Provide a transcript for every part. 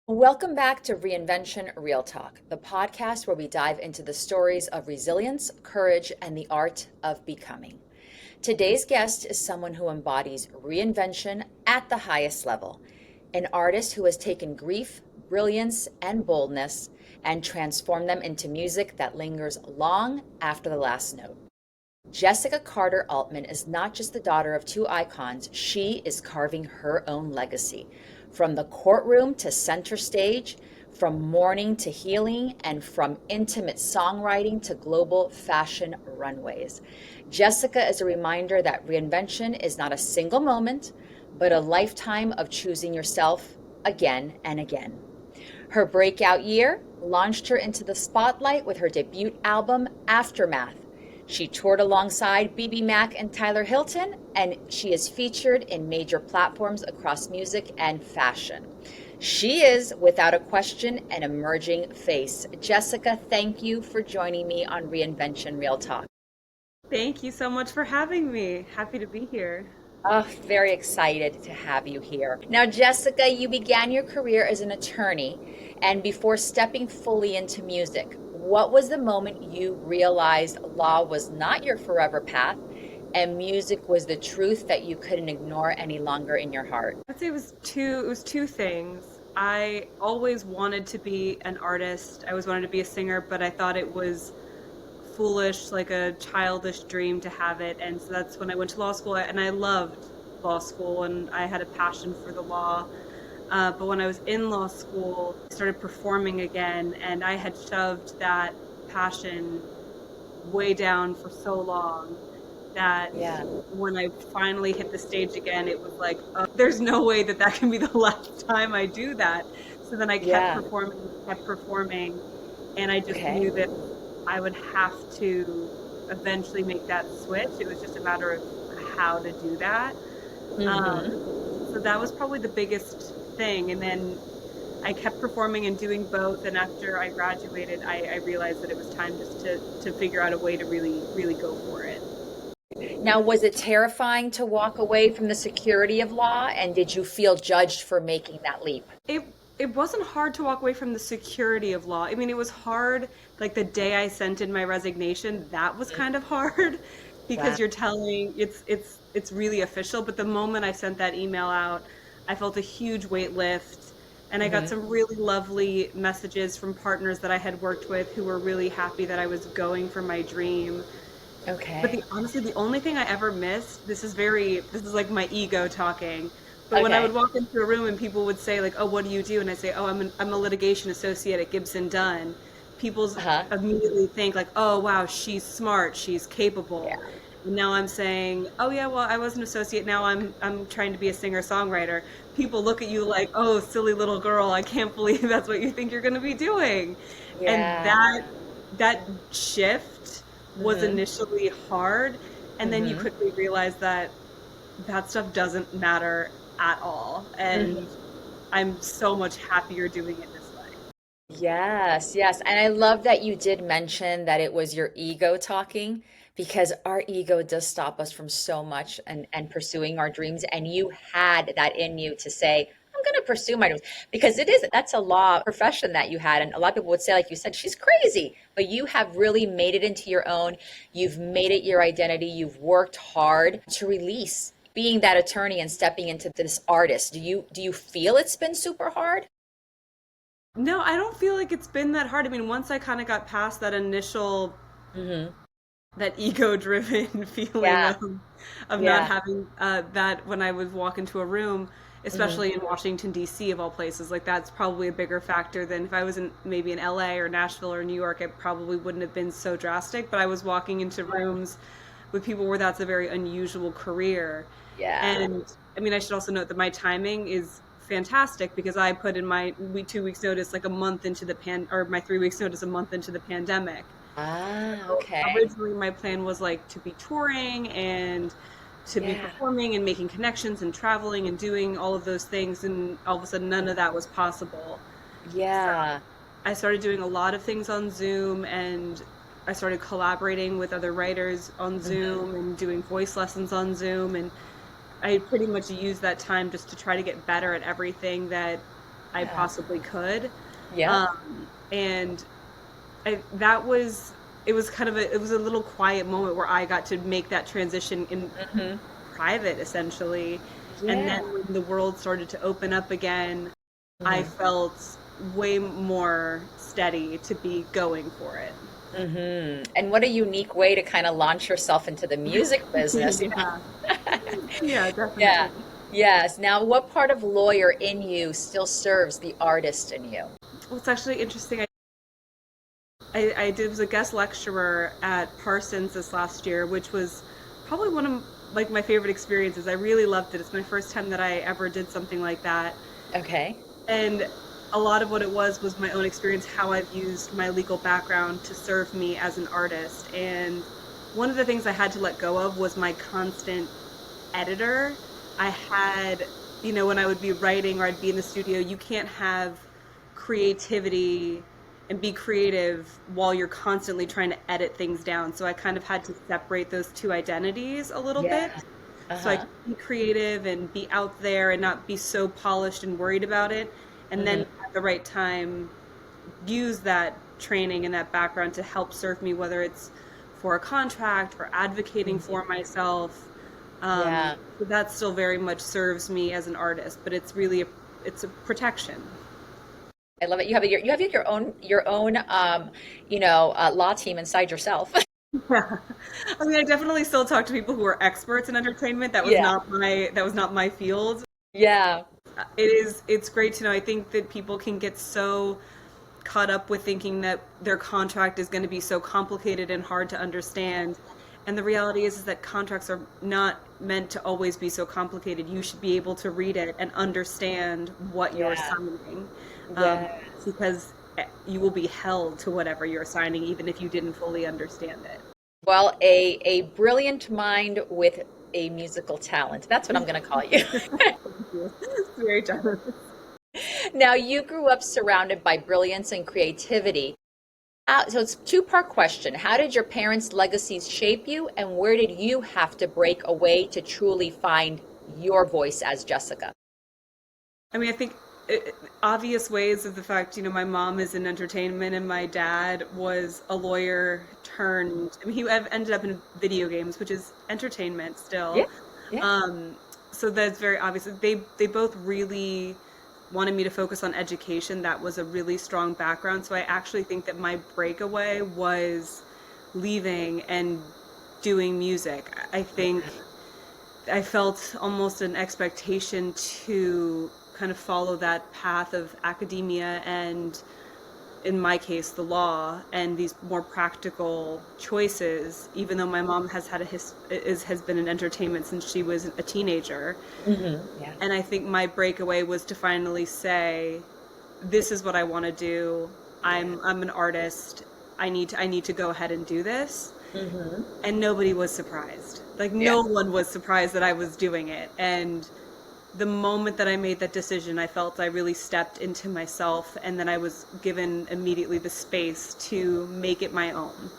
Welcome back to Reinvention Real Talk, the podcast where we dive into the stories of resilience, courage, and the art of becoming. Today's guest is someone who embodies reinvention at the highest level, an artist who has taken grief, brilliance, and boldness and transformed them into music that lingers long after the last note. Jessica Carter Altman is not just the daughter of two icons, she is carving her own legacy. From the courtroom to center stage, from mourning to healing, and from intimate songwriting to global fashion runways. Jessica is a reminder that reinvention is not a single moment, but a lifetime of choosing yourself again and again. Her breakout year launched her into the spotlight with her debut album, Aftermath. She toured alongside BBMAK and Tyler Hilton, and she is featured in major platforms across music and fashion. She is, without a question, an emerging face. Jessica, thank you for joining me on Reinvention Real Talk. Thank you so much for having me. Happy to be here. Oh, very excited to have you here. Now, Jessica, you began your career as an attorney, and before stepping fully into music, what was the moment you realized law was not your forever path and music was the truth that you couldn't ignore any longer in your heart? I'd say it was two things. I always wanted to be an artist. I always wanted to be a singer, but I thought it was foolish, like a childish dream to have it. And so that's when I went to law school, and I loved law school and I had a passion for the law. But when I was in law school, I started performing again, and I had shoved that passion way down for so long that Yeah. when I finally hit the stage again, it was like, oh, there's no way that that can be the last time I do that. So then I Yeah. kept performing, and I just Okay. knew that I would have to eventually make that switch. It was just a matter of how to do that. Um, Mm-hmm. so that was probably the biggest thing. And then I kept performing and doing both. And after I graduated, I realized that it was time just to figure out a way to really, really go for it. Now, was it terrifying to walk away from the security of law, and did you feel judged for making that leap? It it wasn't hard to walk away from the security of law. I mean, it was hard, like the day I sent in my resignation, that was kind of hard Wow. because you're telling it's really official, but the moment I sent that email out, I felt a huge weight lift, and I got Hmm. some really lovely messages from partners that I had worked with who were really happy that I was going for my dream. But Okay. honestly, the only thing I ever missed, this is like my ego talking. But when I would Okay. walk into a room and people would say like, "Oh, what do you do?" and I say, "Oh, I'm a litigation associate at Gibson Dunn." People Uh-huh. immediately think like, "Oh, wow, she's smart, she's capable." Yeah. And now I'm saying, "Oh yeah, well, I was an associate. Now I'm trying to be a singer-songwriter." People look at you like, "Oh, silly little girl, I can't believe that's what you think you're going to be doing." And Yeah. that shift was Hmm. initially hard, and then you Hmm. quickly realize that that stuff doesn't matter at all. And Hmm. I'm so much happier doing it this way. Yes, yes. And I love that you did mention that it was your ego talking because our ego does stop us from so much and pursuing our dreams. And you had that in you to say, I'm going to pursue my dreams because that's a law profession that you had. And a lot of people would say, like you said, she's crazy, but you have really made it into your own. You've made it your identity. You've worked hard to release being that attorney and stepping into this artist. Do you feel it's been super hard? No, I don't feel like it's been that hard. I mean, once I kind of got past that initial, Hmm. that ego-driven feeling Yeah. of not Yeah. having that when I would walk into a room, Hmm. especially in Washington D.C. of all places, like that's probably a bigger factor than if I was in maybe in L.A. or Nashville or New York. It probably wouldn't have been so drastic. But I was walking into rooms with people where that's a very unusual career. Yeah. And I mean, I should also note that my timing is fantastic because I put in my 2 weeks notice like a month into the or my 3 weeks notice a month into the pandemic. Ah, So okay. originally my plan was like to be touring and to be Yeah. performing and making connections and traveling and doing all of those things, and all of a sudden none of that was possible. So Yeah. I started doing a lot of things on Zoom, and I started collaborating with other writers on Hmm. Zoom and doing voice lessons on Zoom, and I pretty much used that time just to try to get better at everything that I Yeah. possibly could. Yeah. And that was, it was kind of it was a little quiet moment where I got to make that transition in Hmm. private, essentially. And Yeah. then when the world started to open up again, I Hmm. felt way more steady to be going for it. And what a unique way to kind of launch yourself into the music business. Yeah. Yeah, Yeah. definitely. Yes. Now, what part of lawyer in you still serves the artist in you? Well, it's actually interesting. I did was a guest lecturer at Parsons this last year, which was probably one of like my favorite experiences. I really loved it. It's my first time that I ever did something like that. Okay. And a lot of what it was my own experience, how I've used my legal background to serve me as an artist. And one of the things I had to let go of was my constant editor. I had, when I would be writing or I'd be in the studio, you can't have creativity and be creative while you're constantly trying to edit things down. So I kind of had to separate those two identities a little Yeah. bit so I Uh-huh. could be creative and be out there and not be so polished and worried about it. And then Hmm. at the right time, use that training and that background to help serve me, whether it's for a contract or advocating for myself. Yeah. So that still very much serves me as an artist, but it's really it's a protection. I love it. You have your own law team inside yourself. Yeah. I mean, I definitely still talk to people who are experts in entertainment. Yeah. That was not my field. Yeah. It's great to know. I think that people can get so caught up with thinking that their contract is going to be so complicated and hard to understand. And the reality is that contracts are not meant to always be so complicated. You should be able to read it and understand what you're Yeah. signing, um, Yes. because you will be held to whatever you're signing, even if you didn't fully understand it. Well, a brilliant mind with a musical talent. That's what I'm going to call you. Thank you. It's very generous. Now, you grew up surrounded by brilliance and creativity. So it's a two-part question. How did your parents' legacies shape you, and where did you have to break away to truly find your voice as Jessica? I mean, I think obvious ways of the fact, my mom is in entertainment and my dad was a lawyer turned, I mean, ended up in video games, which is entertainment Yeah. still. Yeah. Um, so that's very obvious. They both really wanted me to focus on education. That was a really strong background. So I actually think that my breakaway was leaving and doing music. I think I felt almost an expectation to kind of follow that path of academia and, in my case, the law and these more practical choices, even though my mom has been in entertainment since she was a teenager. Yeah. And I think my breakaway was to finally say, this is what I want to do. Yeah. I'm an artist. I need to go ahead and do this. Hmm. And nobody was surprised. Like Yeah. no one was surprised that I was doing it. And the moment that I made that decision, I felt I really stepped into myself, and then I was given immediately the space to make it my own.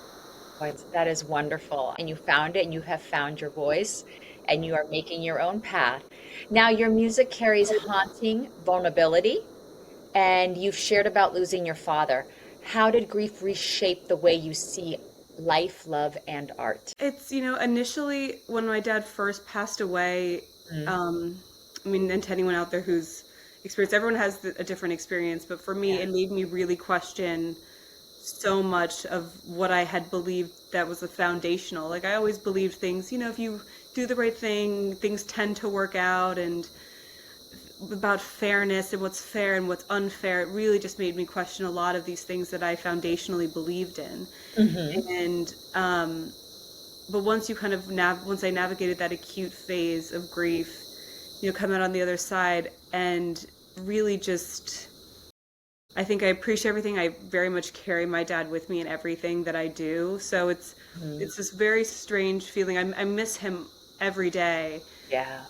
That is wonderful. And you found it, and you have found your voice, and you are making your own path. Now, your music carries haunting vulnerability, and you've shared about losing your father. How did grief reshape the way you see life, love, and art? It's, initially when my dad first passed away, Mm. um, I mean, and to anyone out there who's experienced, everyone has a different experience, but for me, Yeah. it made me really question so much of what I had believed that was the foundational. Like I always believed things, if you do the right thing, things tend to work out, and about fairness and what's fair and what's unfair. It really just made me question a lot of these things that I foundationally believed in. Hmm. And but once you kind of once I navigated that acute phase of grief, come out on the other side and really just, I think I appreciate everything. I very much carry my dad with me in everything that I do. So Hmm. it's this very strange feeling. I miss him every day. Yeah.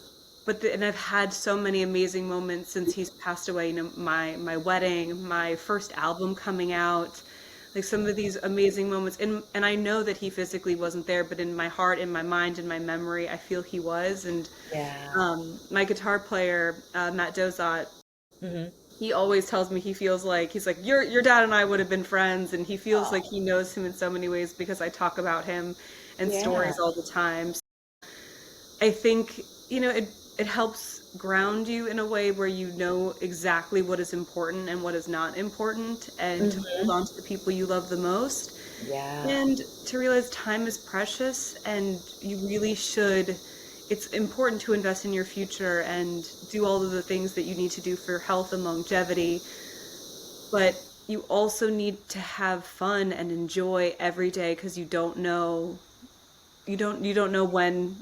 And I've had so many amazing moments since he's passed away. My wedding, my first album coming out, like some of these amazing moments. And I know that he physically wasn't there, but in my heart, in my mind, in my memory, I feel he was. And Yeah. my guitar player, Matt Dozat, Hmm. he always tells me he feels like he's like your dad and I would have been friends, and he feels like he knows him in so many ways because I talk about him and Yeah. stories all the time. I think, it helps ground you in a way where you know exactly what is important and what is not important, and to hold Hmm. on to the people you love the most, Yeah. and to realize time is precious and you really should. It's important to invest in your future and do all of the things that you need to do for health and longevity, but you also need to have fun and enjoy every day because you don't know when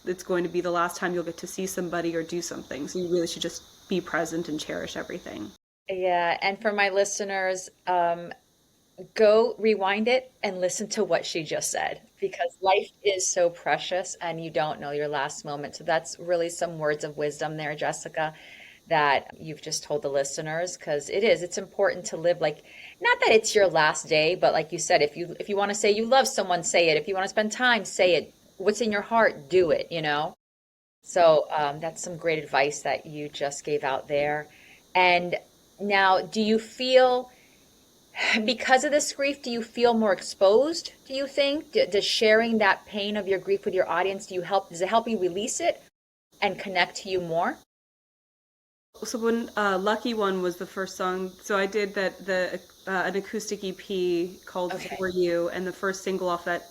it's going to be the last time you'll get to see somebody or do something. So you really should just be present and cherish everything. Yeah. And for my listeners, go rewind it and listen to what she just said because life is so precious and you don't know your last moment. So that's really some words of wisdom there, Jessica, that you've just told the listeners because it's important to live like not that it's your last day, but like you said, if you want to say you love someone, say it. If you want to spend time, say it. What's in your heart, do it, you know? So that's some great advice that you just gave out there. And now, do you feel because of this grief, do you feel more exposed, do you think? Does sharing that pain of your grief with your audience, does it help you release it and connect to you more? So when Lucky One was the first song, so I did the an acoustic EP called Okay. For You, and the first single off that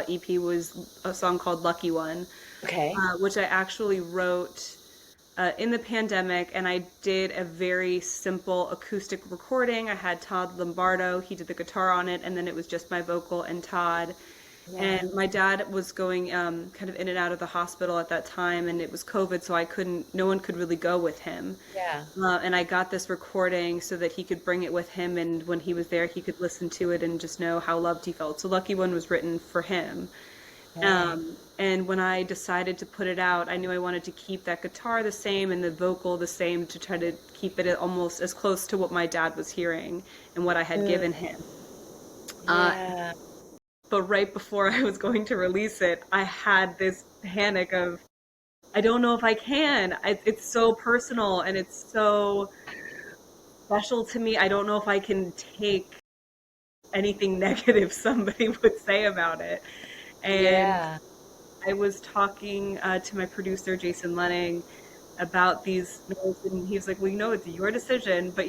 EP was a song called Lucky One, Okay. which I actually wrote in the pandemic, and I did a very simple acoustic recording. I had Todd Lombardo, he did the guitar on it, and then it was just my vocal and Todd. Yeah. And my dad was going kind of in and out of the hospital at that time, and it was COVID, so no one could really go with him. Yeah. And I got this recording so that he could bring it with him, and when he was there, he could listen to it and just know how loved he felt. So Lucky One was written for him. Okay. And when I decided to put it out, I knew I wanted to keep that guitar the same and the vocal the same to try to keep it almost as close to what my dad was hearing and what I had given Mm, him. Uh, yeah. but right before I was going to release it, I had this panic of, I don't know if I can. It's so personal and it's so special to me. I don't know if I can take anything negative somebody would say about it. And Yeah. I was talking to my producer, Jason Lenning, about these notes, and he was like, "Well, it's your decision, but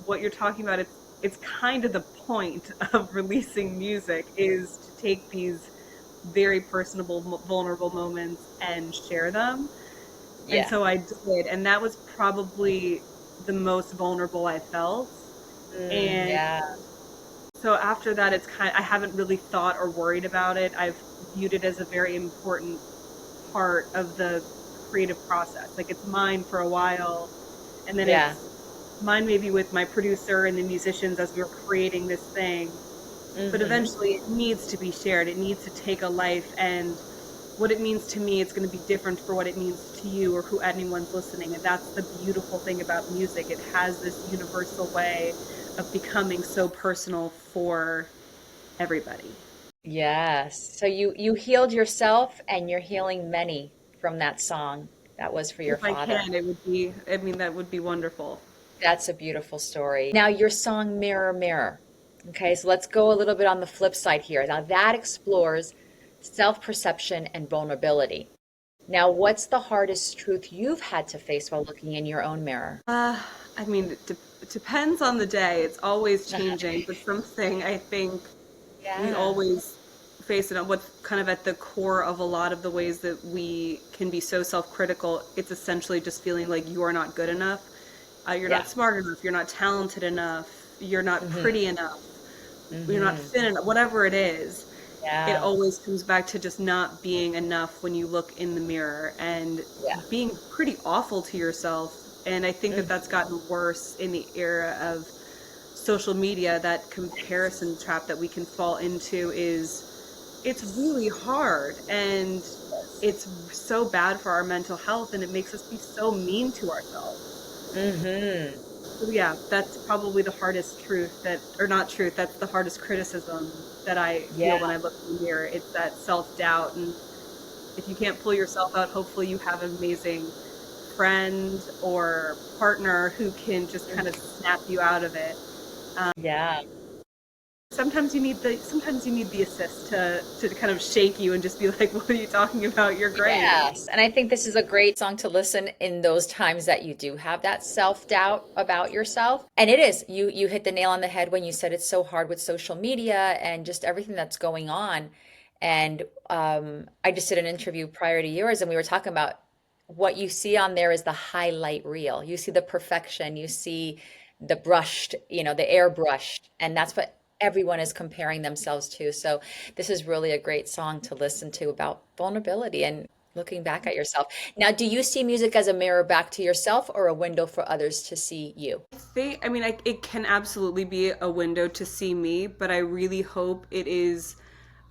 what you're talking about. It's kind of the point of releasing music is to take these very personable, vulnerable moments and share them." And Yeah. so I did, and that was probably the most vulnerable I felt. And Yeah. so after that, I haven't really thought or worried about it. I've viewed it as a very important part of the creative process. Like it's mine for a while, and then Yeah. it's mine maybe with my producer and the musicians as we're creating this thing. But Hmm. eventually it needs to be shared. It needs to take a life, and what it means to me, it's going to be different for what it means to you or who anyone's listening. And that's the beautiful thing about music. It has this universal way of becoming so personal for everybody. Yes. So you healed yourself and you're healing many from that song that was for your If I father. can, it would be, I mean, that would be wonderful. That's a beautiful story. Now, your song Mirror, Mirror. Okay, so let's go a little bit on the flip side here. Now, that explores self perception and vulnerability. Now, what's the hardest truth you've had to face while looking in your own mirror? Uh, I mean, it depends on the day. It's always changing, but something I think we Yeah. always face it on what's kind of at the core of a lot of the ways that we can be so self-critical. It's essentially just feeling like you are not good enough. You're Yeah. not smart enough. You're not talented enough. You're not Hmm. pretty enough. You're not Hmm. thin enough. Whatever it is, it Yeah. always comes back to just not being enough when you look in the mirror and Yeah. being pretty awful to yourself. And I think that that's Hmm. gotten worse in the era of social media. That comparison trap that we can fall into it's really hard, and it's so bad for our mental health, and it makes us be so mean to ourselves. Hmm. So yeah, that's probably the hardest truth or not truth, that's the hardest criticism that I Yeah. feel when I look in the mirror. It's that self-doubt, and if you can't pull yourself out, hopefully you have an amazing friend or partner who can just kind of snap you out of it. Yeah. Sometimes you need the assist to kind of shake you and just be like, what are you talking about? You're great. Yes. And I think this is a great song to listen in those times that you do have that self-doubt about yourself. And it is, you hit the nail on the head when you said it's so hard with social media and just everything that's going on. And I just did an interview prior to yours, and we were talking about what you see on there is the highlight reel. You see the perfection, you see the brushed, the airbrushed, and that's what everyone is comparing themselves to. So this is really a great song to listen to about vulnerability and looking back at yourself. Now, do you see music as a mirror back to yourself or a window for others to see you? It can absolutely be a window to see me, but I really hope it is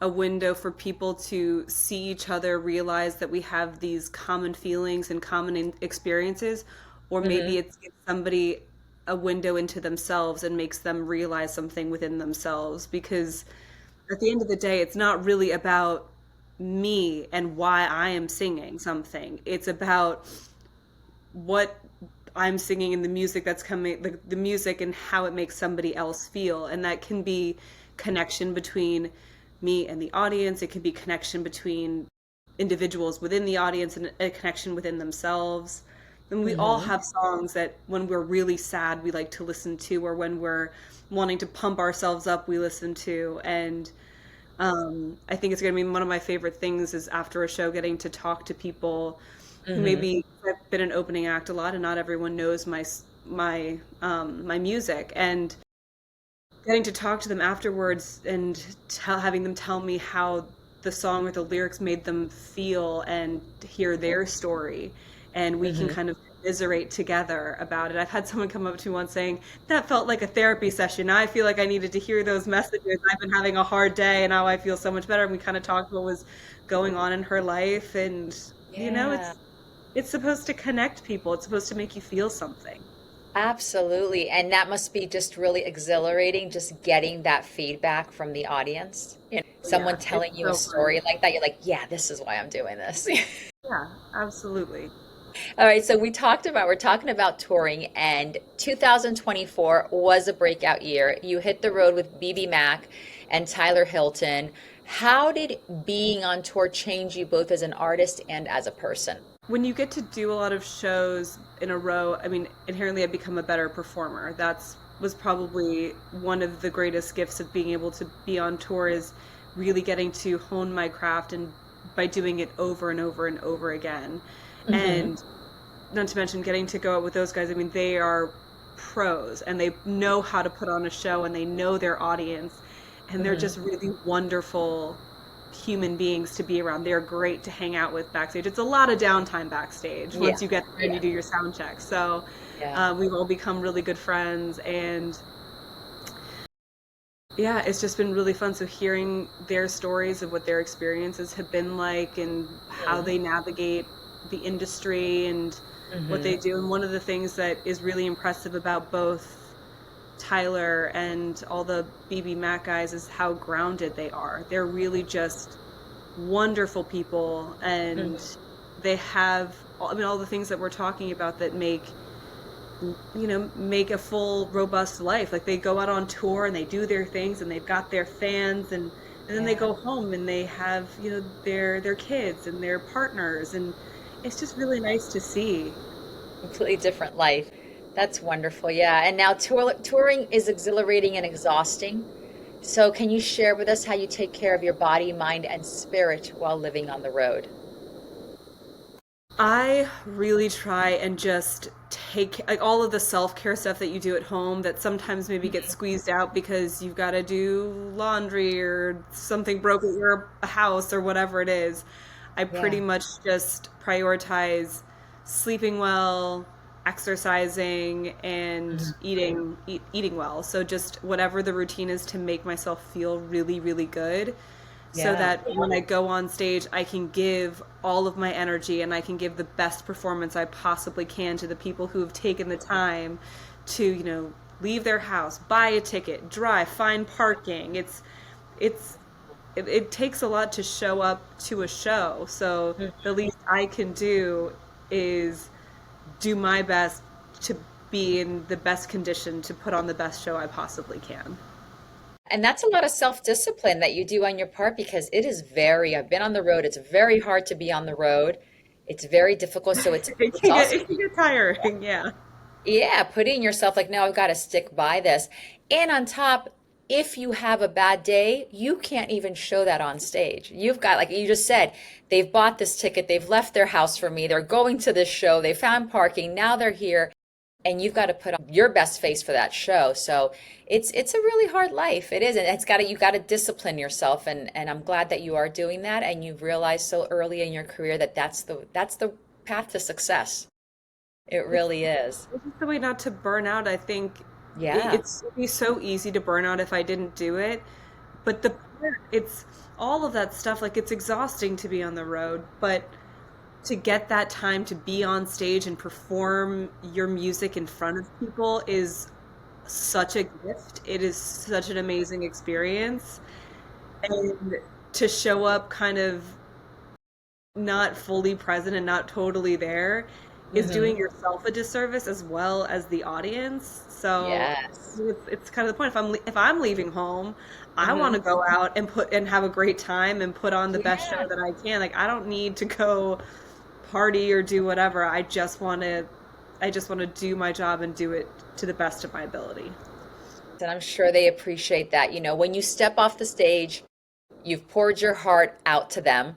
a window for people to see each other, realize that we have these common feelings and common experiences, or maybe Hmm. it's gives somebody a window into themselves and makes them realize something within themselves. Because at the end of the day, it's not really about me and why I am singing something. It's about what I'm singing and the music that's coming, the music and how it makes somebody else feel. And that can be connection between me and the audience. It can be connection between individuals within the audience and a connection within themselves. And we all Hmm. have songs that when we're really sad, we like to listen to, or when we're wanting to pump ourselves up, we listen to. And I think it's going to be one of my favorite things is after a show getting to talk to people who Hmm. maybe I've been an opening act a lot and not everyone knows my music, and getting to talk to them afterwards and having them tell me how the song or the lyrics made them feel and hear their story, and we can Hmm. kind of commiserate together about it. I've had someone come up to me once saying that felt like a therapy session. Now I feel like I needed to hear those messages. I've been having a hard day and now I feel so much better. And we kind of talked what was going on in her life, and Yeah. it's supposed to connect people. It's supposed to make you feel something. Absolutely. And that must be just really exhilarating, just getting that feedback from the audience. Someone Yeah, it's telling you a so fun. story like that, you're like, yeah, this is why I'm doing this. Yeah, absolutely. All right, so we're talking about touring, and 2024 was a breakout year. You hit the road with BBMAK and Tyler Hilton. How did being on tour change you both as an artist and as a person? When you get to do a lot of shows in a row, I mean, inherently I become a better performer. That's was probably one of the greatest gifts of being able to be on tour, is really getting to hone my craft and by doing it over and over and over again. Hmm. And not to mention getting to go out with those guys. I mean, they are pros and they know how to put on a show and they know their audience, and they're Hmm. just really wonderful human beings to be around. They're great to hang out with backstage. It's a lot of downtime backstage Yeah, once you get there and you yeah, do your sound check. So yeah. we've all become really good friends, and yeah, it's just been really fun. So hearing their stories of what their experiences have been like and how they navigate the industry and what they Hmm. do. And one of the things that is really impressive about both Tyler and all the BB Mac guys is how grounded they are. They're really just wonderful people, and Hmm. they have, I mean, all the things that we're talking about that make a full robust life. Like they go out on tour and they do their things and they've got their fans, and then they Yeah. go home and they have, their kids and their partners, and it's just really nice to see. Completely different life. That's wonderful. Yeah. And now touring is exhilarating and exhausting. So, can you share with us how you take care of your body, mind, and spirit while living on the road? I really try and just take like all of the self-care stuff that you do at home that sometimes maybe gets squeezed out because you've got to do laundry or something broke at your house or whatever it is. I pretty Yeah. much just prioritize sleeping well, exercising, and Mhm. eating well. So just whatever the routine is to make myself feel really, really good, so Yeah. that when I go on stage, I can give all of my energy and I can give the best performance I possibly can to the people who have taken the time to, leave their house, buy a ticket, drive, find parking. It's it takes a lot to show up to a show. So the least I can do is do my best to be in the best condition to put on the best show I possibly can. And that's a lot of self-discipline that you do on your part because it is I've been on the road. It's very hard to be on the road. It's very difficult. So it's also, It can get tiring, yeah. yeah, putting yourself like, no, I've got to stick by this. And on top, if you have a bad day, you can't even show that on stage. You've got, like you just said, they've bought this ticket, they've left their house for me, they're going to this show, they found parking, now they're here, and you've got to put on your best face for that show. So it's a really hard life. It is, and you got to discipline yourself, and I'm glad that you are doing that, and you've realized so early in your career that that's the path to success. It really is. It's just the way not to burn out. I think Yeah. it'd be so easy to burn out if I didn't do it. But it's all of that stuff, like it's exhausting to be on the road, but to get that time to be on stage and perform your music in front of people is such a gift. It is such an amazing experience. And to show up kind of not fully present and not totally there is Hmm. doing yourself a disservice as well as the audience. So Yes. it's kind of the point. If I'm leaving home, I want Hmm. to go out and put and have a great time and put on the best show Yeah. that I can. Like I don't need to go party or do whatever. I just want to do my job and do it to the best of my ability. And I'm sure they appreciate that. When you step off the stage, you've poured your heart out to them,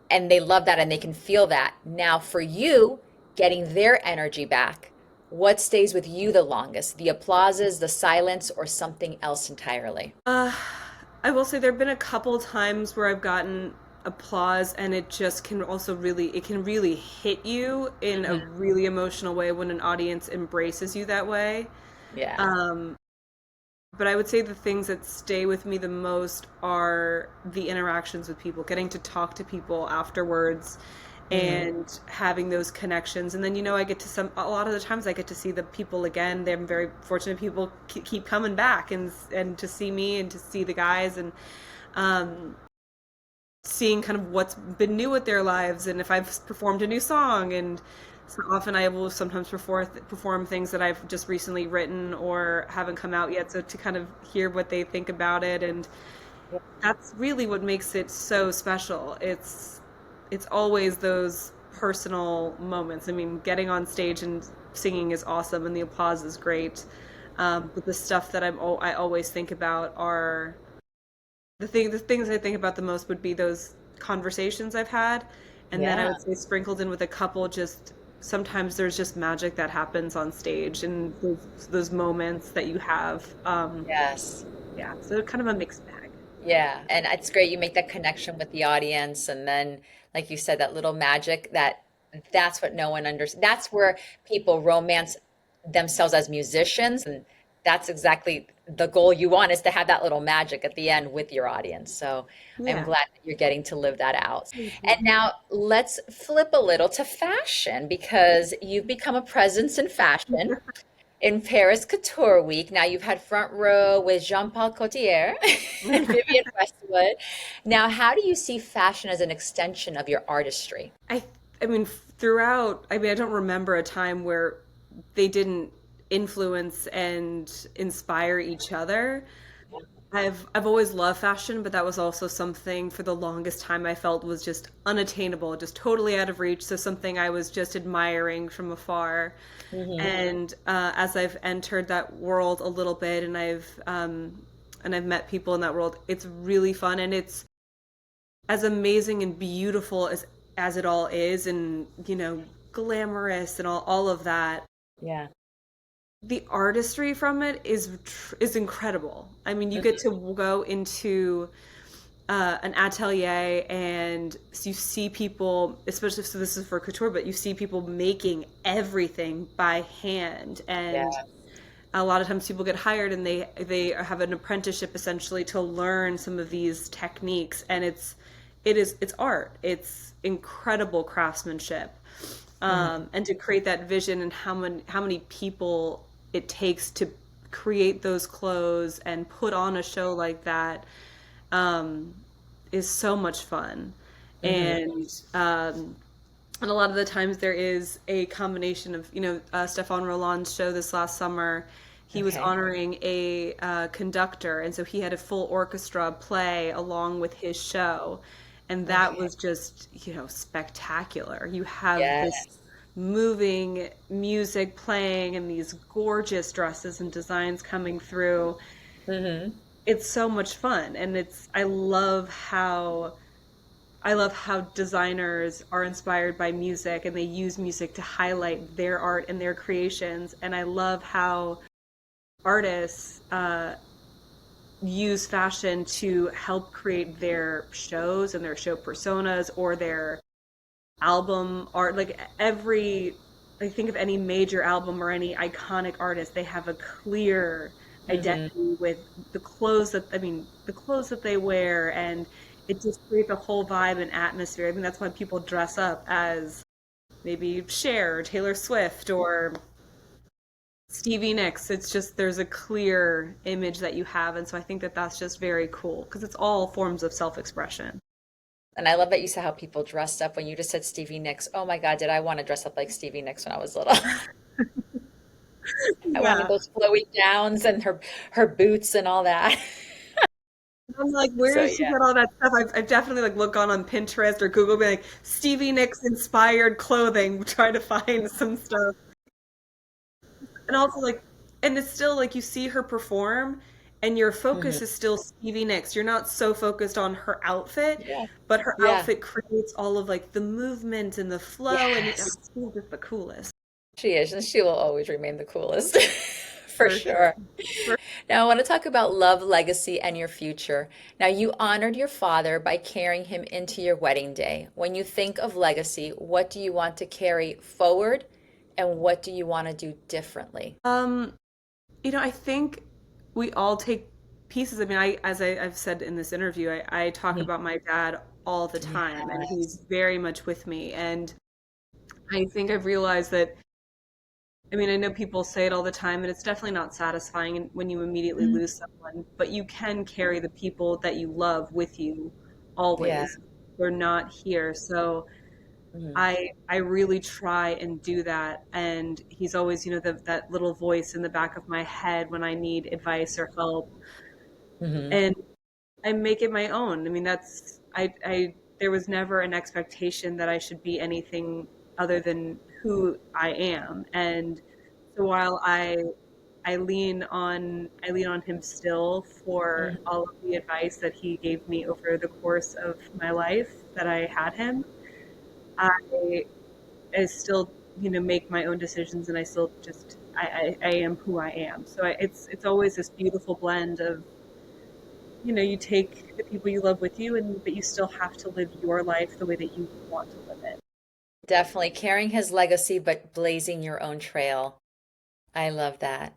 and they love that and they can feel that. Now, for you, getting their energy back, what stays with you the longest? The applauses, the silence, or something else entirely? Uh, I will say there have been a couple times where I've gotten applause and it can really hit you in a Hmm. really emotional way when an audience embraces you that way. Yeah. Um, but I would say the things that stay with me the most are the interactions with people, getting to talk to people afterwards Hmm. and having those connections. And then, I get to a lot of the times I get to see the people again. They're very fortunate people keep coming back and to see me and to see the guys and, um, seeing kind of what's been new with their lives and if I've performed a new song. And so often I will sometimes perform things that I've just recently written or haven't come out yet, so to kind of hear what they think about it. And that's really what makes it so special. It's always those personal moments. I mean, getting on stage and singing is awesome and the applause is great. But the stuff that I always think about are the things I think about the most would be those conversations I've had, and then I Yeah. would say sprinkled in with a couple just sometimes there's just magic that happens on stage and those moments that you have. Yes. Yeah, so kind of a mixed bag. Yeah, and it's great you make that connection with the audience, and then, like you said, that little magic that's what no one understands. That's where people romance themselves as musicians, and that's exactly the goal you want is to have that little magic at the end with your audience. So I'm Yeah. glad that you're getting to live that out. Thank And you. now let's flip a little to fashion because you've become a presence in fashion in Paris Couture Week. Now you've had front row with Jean-Paul Gaultier and Vivienne Westwood. Now, how do you see fashion as an extension of your artistry? I I mean throughout, I mean I don't remember a time where they didn't influence and inspire each other. I've always loved fashion, but that was also something for the longest time I felt was just unattainable, just totally out of reach. So something I was just admiring from afar. Hmm. And as I've entered that world a little bit, and I've met people in that world, it's really fun, and it's as amazing and beautiful as it all is, and glamorous and all of that. Yeah. The artistry from it is incredible. I mean, you get Mhm. to go into an atelier and you see people, especially so this is for couture, but you see people making everything by hand. Yeah. And a lot of times people get hired and they have an apprenticeship essentially to learn some of these techniques, and it's art. It's incredible craftsmanship. Mhm. And to create that vision and how many people it takes to create those clothes and put on a show like that, um, is so much fun. Mhm. And And a lot of the times there is a combination of, Stefan Roland's show this last summer. He was Okay. honoring a conductor, and so he had a full orchestra play along with his show. And that Okay. was just, spectacular. You have this Yes. moving music playing and these gorgeous dresses and designs coming through. Hmm. It's so much fun, and I love how designers are inspired by music and they use music to highlight their art and their creations. And I love how artists use fashion to help create their shows and their show personas or their album art. I think of any major album or any iconic artist, they have a clear Hmm. identity with the clothes that they wear, and it just creates a whole vibe and atmosphere. I think that's why people dress up as maybe Cher or Taylor Swift or Stevie Nicks. It's just there's a clear image that you have, and so I think that that's just very cool because it's all forms of self-expression. And I love that you said how people dressed up when you just said Stevie Nicks. Oh my God, did I want to dress up like Stevie Nicks when I was little? I wanted Yeah. those flowy gowns and her boots and all that. I'm like, where So did she yeah. get all that stuff? I've definitely like look on Pinterest or Google, be like Stevie Nicks inspired clothing, try to find some stuff. And also like, and it's still like you see her perform, and your focus Hmm. is still Stevie Nicks. You're not so focused on her outfit, Yeah. but her Yeah. outfit creates all of like the movement and the flow, and Yes. it's still just the coolest She is, and she will always remain the coolest for for sure. sure. Now, I want to talk about love, legacy, and your future. Now, you honored your father by carrying him into your wedding day. When you think of legacy, what do you want to carry forward, and what do you want to do differently? Um, I think we all take pieces. I mean, I've said in this interview, I talk Mhm. about my dad all the time, and Yes. he's very much with me. And I think I've realized that, I mean, I know people say it all the time, and it's definitely not satisfying when you immediately Mhm. lose someone, but you can carry the people that you love with you Yeah. always. They're not here. So Mhm. I really try and do that. And he's always, that little voice in the back of my head when I need advice or help. Mhm. And I make it my own. I mean, there was never an expectation that I should be anything other than who I am. And so while I lean on him still for Mhm. all of the advice that he gave me over the course of my life that I had him. I I still, make my own decisions, and I still just I am who I am. So it's always this beautiful blend of, you take the people you love with you, and but you still have to live your life the way that you want to live it. Definitely carrying his legacy, but blazing your own trail. I love that.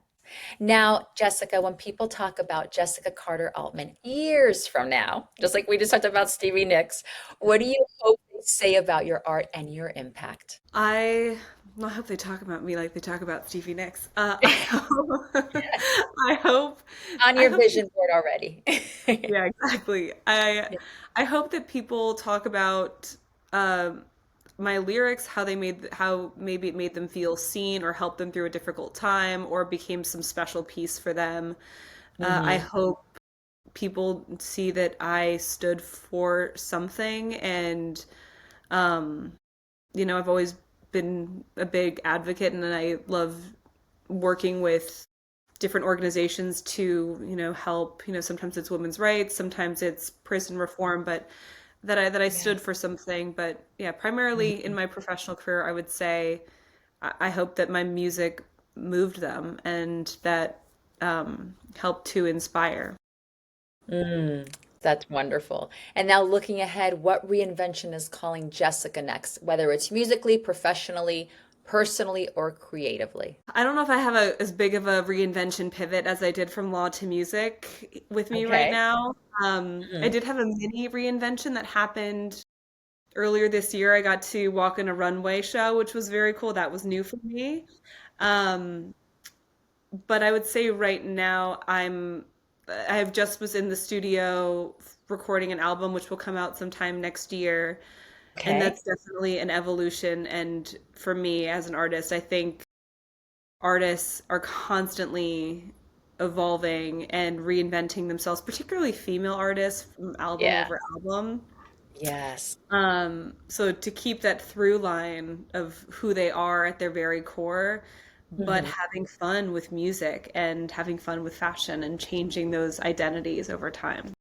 Now, Jessica, when people talk about Jessica Carter Altman years from now, just like we just talked about Stevie Nicks, what do you hope they say about your art and your impact? I I hope they talk about me like they talk about Stevie Nicks. I hope, I hope, On I your hope vision board already. Yeah, exactly. I hope that people talk about um, my lyrics, how maybe it made them feel seen or helped them through a difficult time or became some special piece for them. I Hmm. hope people see that I stood for something, and um, I've always been a big advocate, and I love working with different organizations to, help, sometimes it's women's rights, sometimes it's prison reform, but that I Yeah. stood for something. But yeah, primarily in Mhm. my professional career, I would say I hope that my music moved them and that helped to inspire. Mm, that's wonderful. And now looking ahead, what reinvention is calling Jessica next, whether it's musically, professionally, personally, or creatively? I don't know if I have as big of a reinvention pivot as I did from law to music with me right Okay. now. I Mhm. did have a mini reinvention that happened earlier this year. I got to walk in a runway show, which was very cool. That was new for me. Um, but I would say right now I have just was in the studio recording an album which will come out sometime next year. And Okay. that's definitely an evolution. And for me as an artist, I think artists are constantly evolving and reinventing themselves, particularly female artists from album Yeah. over album. Yes. So to keep that through line of who they are at their very core, but Hmm. having fun with music and having fun with fashion and changing those identities over time.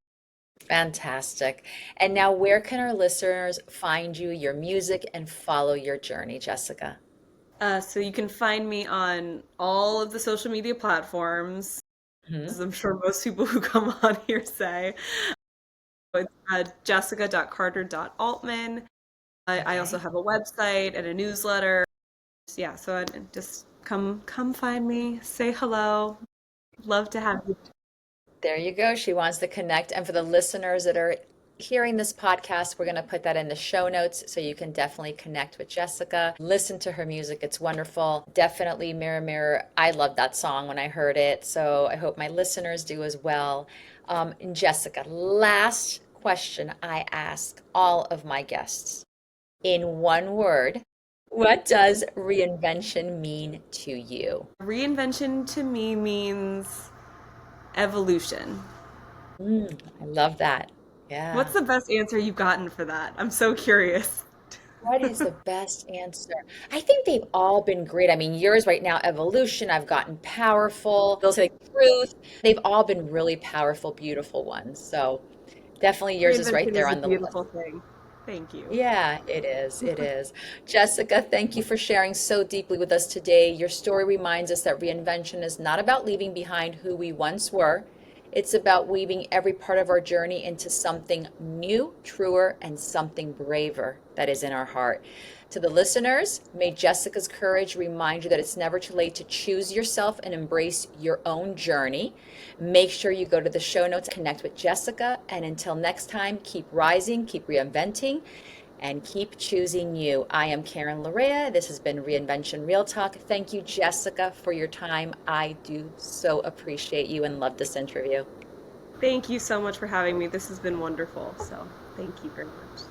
Fantastic. And now, where can our listeners find you, your music, and follow your journey, Jessica? So you can find me on all of the social media platforms, Hmm. as I'm sure most people who come on here say. It's jessica.carter.altman. I also Okay. have a website and a newsletter. Yeah, so just come find me, say hello. Love to have you. There you go. She wants to connect. And for the listeners that are hearing this podcast, we're going to put that in the show notes so you can definitely connect with Jessica. Listen to her music. It's wonderful. Definitely Mirror Mirror. I love that song when I heard it. So I hope my listeners do as well. And Jessica, last question I ask all of my guests. In one word, what does reinvention mean to you? Reinvention to me means evolution. I love that. What's Yeah. the best answer you've gotten for that? I'm so curious. What is the best answer? I think they've all been great. I mean, yours right now, evolution, I've gotten powerful, those like truth. They've all been really powerful, beautiful ones. So definitely yours is right Reinvention there is a on the list. beautiful thing. Thank you. Yeah, it is. It is. Jessica, thank you for sharing so deeply with us today. Your story reminds us that reinvention is not about leaving behind who we once were. It's about weaving every part of our journey into something new, truer, and something braver that is in our heart. To the listeners, may Jessica's courage remind you that it's never too late to choose yourself and embrace your own journey. Make sure you go to the show notes, connect with Jessica, and until next time, keep rising, keep reinventing, and keep choosing you. I am Karen Larea. This has been Reinvention Real Talk. Thank you, Jessica, for your time. I do so appreciate you and love this interview. Thank you so much for having me. This has been wonderful. So, thank you very much.